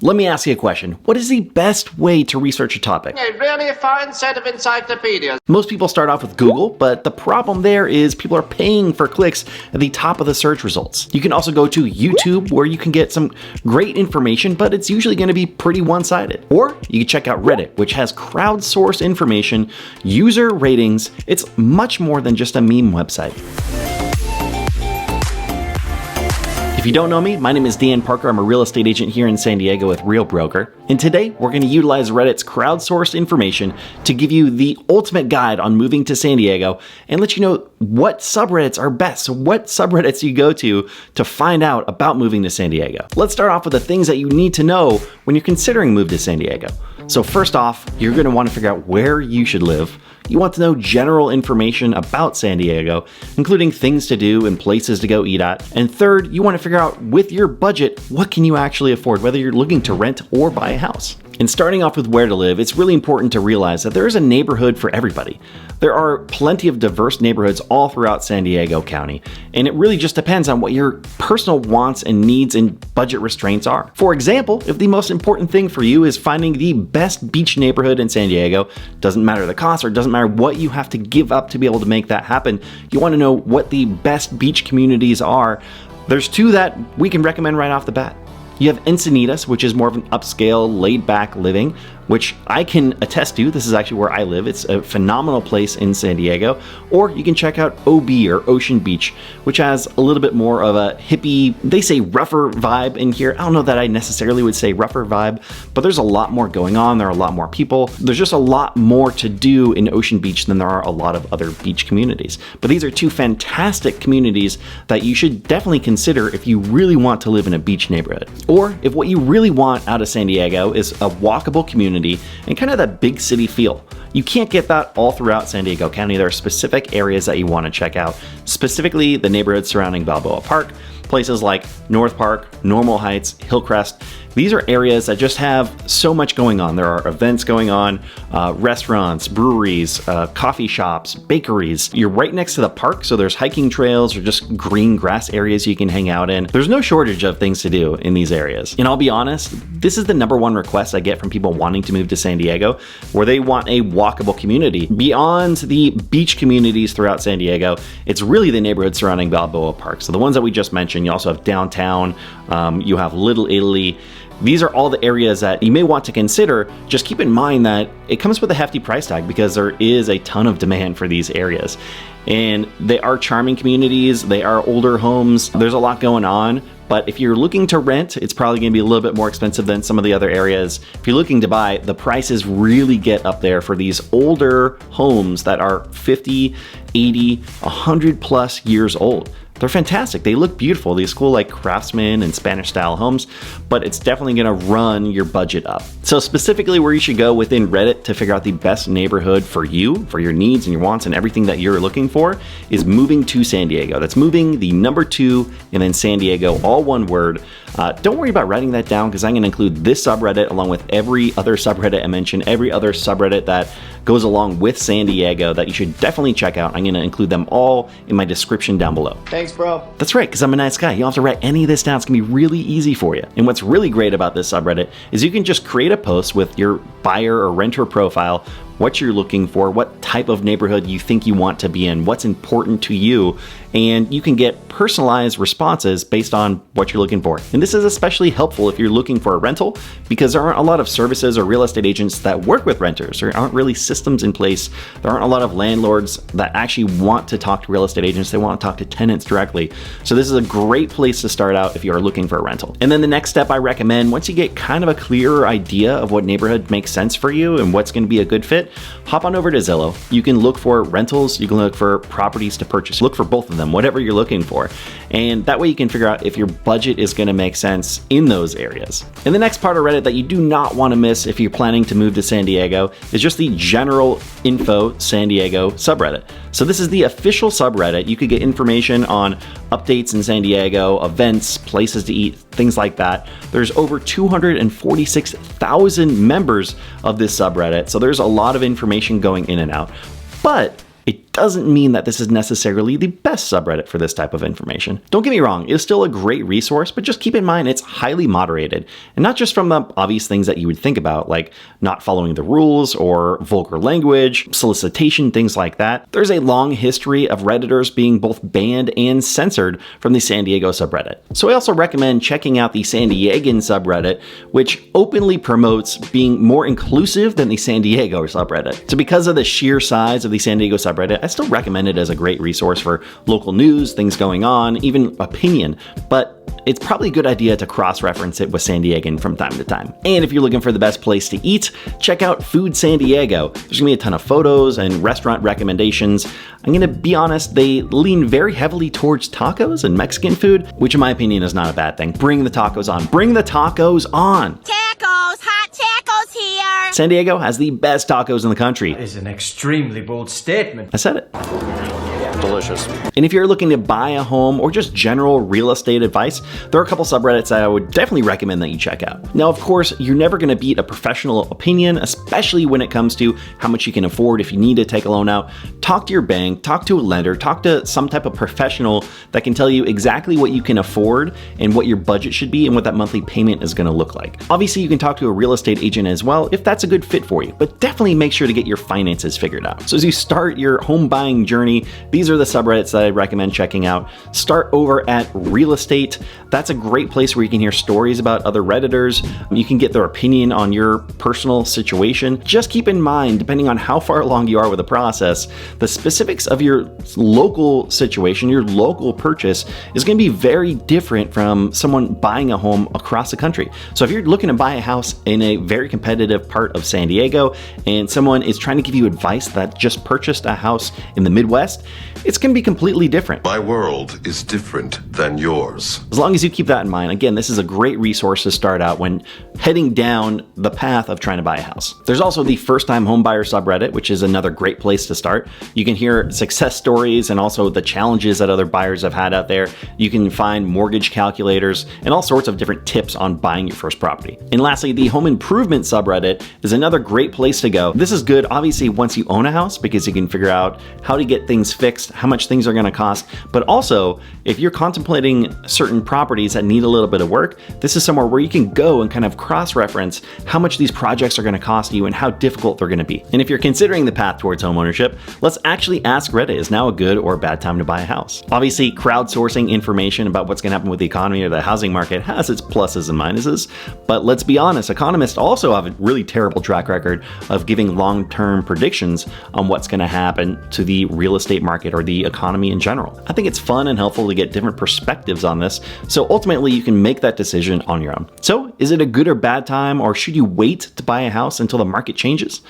Let me ask you a question. What is the best way to research a topic? A really fine set of encyclopedias. Most people start off with Google, but the problem there is people are paying for clicks at the top of the search results. You can also go to YouTube, where you can get some great information, but it's usually going to be pretty one-sided. Or you can check out Reddit, which has crowdsourced information, user ratings. It's much more than just a meme website. If you don't know me, my name is Dan Parker. I'm a real estate agent here in San Diego with Real Broker. And today we're going to utilize Reddit's crowdsourced information to give you the ultimate guide on moving to San Diego and let you know what subreddits are best. So what subreddits you go to find out about moving to San Diego. Let's start off with the things that you need to know when you're considering move to San Diego. So first off, you're going to want to figure out where you should live. You want to know general information about San Diego, including things to do and places to go eat at. And third, you want to figure out with your budget, what can you actually afford, whether you're looking to rent or buy a house. And starting off with where to live, it's really important to realize that there is a neighborhood for everybody. There are plenty of diverse neighborhoods all throughout San Diego County, and it really just depends on what your personal wants and needs and budget restraints are. For example, if the most important thing for you is finding the best beach neighborhood in San Diego, doesn't matter the cost or doesn't matter what you have to give up to be able to make that happen, you want to know what the best beach communities are. There's two that we can recommend right off the bat. You have Encinitas, which is more of an upscale, laid-back living, which I can attest to. This is actually where I live. It's a phenomenal place in San Diego. Or you can check out OB, or Ocean Beach, which has a little bit more of a hippie, they say rougher vibe in here. I don't know that I necessarily would say rougher vibe, but there's a lot more going on. There are a lot more people. There's just a lot more to do in Ocean Beach than there are a lot of other beach communities. But these are two fantastic communities that you should definitely consider if you really want to live in a beach neighborhood. Or if what you really want out of San Diego is a walkable community and kind of that big city feel. You can't get that all throughout San Diego County. There are specific areas that you want to check out, specifically the neighborhoods surrounding Balboa Park, places like North Park, Normal Heights, Hillcrest. These are areas that just have so much going on. There are events going on, restaurants, breweries, coffee shops, bakeries. You're right next to the park, so there's hiking trails or just green grass areas you can hang out in. There's no shortage of things to do in these areas. And I'll be honest, this is the #1 request I get from people wanting to move to San Diego, where they want a walkable community. Beyond the beach communities throughout San Diego, it's really the neighborhoods surrounding Balboa Park. So the ones that we just mentioned, you also have downtown, you have Little Italy. These are all the areas that you may want to consider. Just keep in mind that it comes with a hefty price tag because there is a ton of demand for these areas. And they are charming communities, they are older homes, there's a lot going on. But if you're looking to rent, it's probably going to be a little bit more expensive than some of the other areas. If you're looking to buy, the prices really get up there for these older homes that are 50, 80, 100 plus years old. They're fantastic. They look beautiful. These cool like craftsman and Spanish style homes, but it's definitely going to run your budget up. So specifically where you should go within Reddit to figure out the best neighborhood for you, for your needs and your wants and everything that you're looking for is moving to San Diego. That's moving the #2 and then San Diego, all one word. Don't worry about writing that down because I'm going to include this subreddit along with every other subreddit I mentioned, every other subreddit that goes along with San Diego that you should definitely check out. I'm going to include them all in my description down below. Thanks, bro. That's right, because I'm a nice guy. You don't have to write any of this down. It's going to be really easy for you. And what's really great about this subreddit is you can just create a post with your buyer or renter profile, what you're looking for, what type of neighborhood you think you want to be in, what's important to you, and you can get personalized responses based on what you're looking for. And this is especially helpful if you're looking for a rental because there aren't a lot of services or real estate agents that work with renters. There aren't really systems in place. There aren't a lot of landlords that actually want to talk to real estate agents. They want to talk to tenants directly. So this is a great place to start out if you are looking for a rental. And then the next step I recommend, once you get kind of a clearer idea of what neighborhood makes sense for you and what's going to be a good fit, hop on over to Zillow. You can look for rentals, you can look for properties to purchase. Look for both of them, whatever you're looking for. And that way you can figure out if your budget is going to make sense in those areas. And the next part of Reddit that you do not want to miss if you're planning to move to San Diego is just the general info San Diego subreddit. So this is the official subreddit. You could get information on updates in San Diego, events, places to eat, things like that. There's over 246,000 members of this subreddit. So there's a lot of information going in and out. But it doesn't mean that this is necessarily the best subreddit for this type of information. Don't get me wrong, it's still a great resource, but just keep in mind it's highly moderated, and not just from the obvious things that you would think about, like not following the rules or vulgar language, solicitation, things like that. There's a long history of Redditors being both banned and censored from the SanDiego subreddit. So I also recommend checking out the SanDiegan subreddit, which openly promotes being more inclusive than the SanDiego subreddit. So because of the sheer size of the SanDiego subreddit, I still recommend it as a great resource for local news, things going on, even opinion, but it's probably a good idea to cross-reference it with SanDiegan from time to time. And if you're looking for the best place to eat, check out FoodSanDiego. There's gonna be a ton of photos and restaurant recommendations. I'm gonna be honest, they lean very heavily towards tacos and Mexican food, which in my opinion is not a bad thing. Bring the tacos on. Bring the tacos on! Tacos! Hot tacos here! SanDiego has the best tacos in the country. That is an extremely bold statement. I said it. Delicious. And if you're looking to buy a home or just general real estate advice, there are a couple subreddits that I would definitely recommend that you check out. Now, of course, you're never going to beat a professional opinion, especially when it comes to how much you can afford if you need to take a loan out. Talk to your bank, talk to a lender, talk to some type of professional that can tell you exactly what you can afford and what your budget should be and what that monthly payment is going to look like. Obviously, you can talk to a real estate agent as well if that's a good fit for you, but definitely make sure to get your finances figured out. So as you start your home buying journey, these are the subreddits that I recommend checking out. Start over at RealEstate. That's a great place where you can hear stories about other Redditors. You can get their opinion on your personal situation. Just keep in mind, depending on how far along you are with the process, the specifics of your local situation, your local purchase is going to be very different from someone buying a home across the country. So if you're looking to buy a house in a very competitive part of SanDiego and someone is trying to give you advice that just purchased a house in the Midwest, it's going to be completely different. My world is different than yours. As long as you keep that in mind, again, this is a great resource to start out when heading down the path of trying to buy a house. There's also the FirstTimeHomeBuyer subreddit, which is another great place to start. You can hear success stories and also the challenges that other buyers have had out there. You can find mortgage calculators and all sorts of different tips on buying your first property. And lastly, the HomeImprovement subreddit is another great place to go. This is good, obviously, once you own a house, because you can figure out how to get things fixed, how much things are going to cost, but also if you're contemplating certain properties that need a little bit of work, this is somewhere where you can go and kind of cross-reference how much these projects are going to cost you and how difficult they're going to be. And if you're considering the path towards homeownership, let's actually ask Reddit, is now a good or a bad time to buy a house? Obviously, crowdsourcing information about what's going to happen with the economy or the housing market has its pluses and minuses, but let's be honest, economists also have a really terrible track record of giving long-term predictions on what's going to happen to the real estate market or the economy in general. I think it's fun and helpful to get different perspectives on this, so ultimately you can make that decision on your own. So is it a good or bad time, or should you wait to buy a house until the market changes?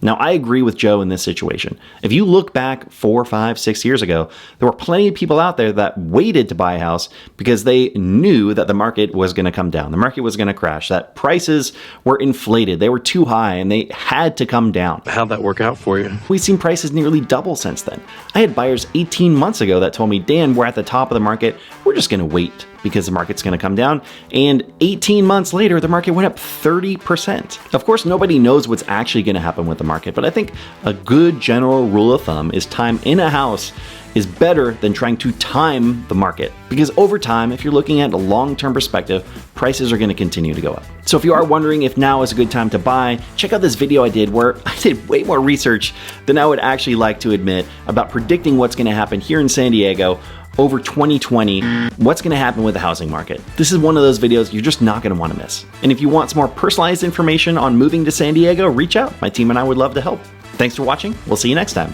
Now, I agree with Joe in this situation. If you look back 4, 5, 6 years ago, there were plenty of people out there that waited to buy a house because they knew that the market was going to come down. The market was going to crash, that prices were inflated. They were too high and they had to come down. How'd that work out for you? We've seen prices nearly double since then. I had buyers 18 months ago that told me, Dan, we're at the top of the market. We're just going to wait because the market's going to come down. And 18 months later, the market went up 30%. Of course, nobody knows what's actually going to happen with the market, but I think a good general rule of thumb is time in a house is better than trying to time the market. Because over time, if you're looking at a long-term perspective, prices are going to continue to go up. So if you are wondering if now is a good time to buy, check out this video I did where I did way more research than I would actually like to admit about predicting what's going to happen here in SanDiego over 2020, what's going to happen with the housing market. This is one of those videos you're just not going to want to miss. And if you want some more personalized information on moving to SanDiego, reach out. My team and I would love to help. Thanks for watching. We'll see you next time.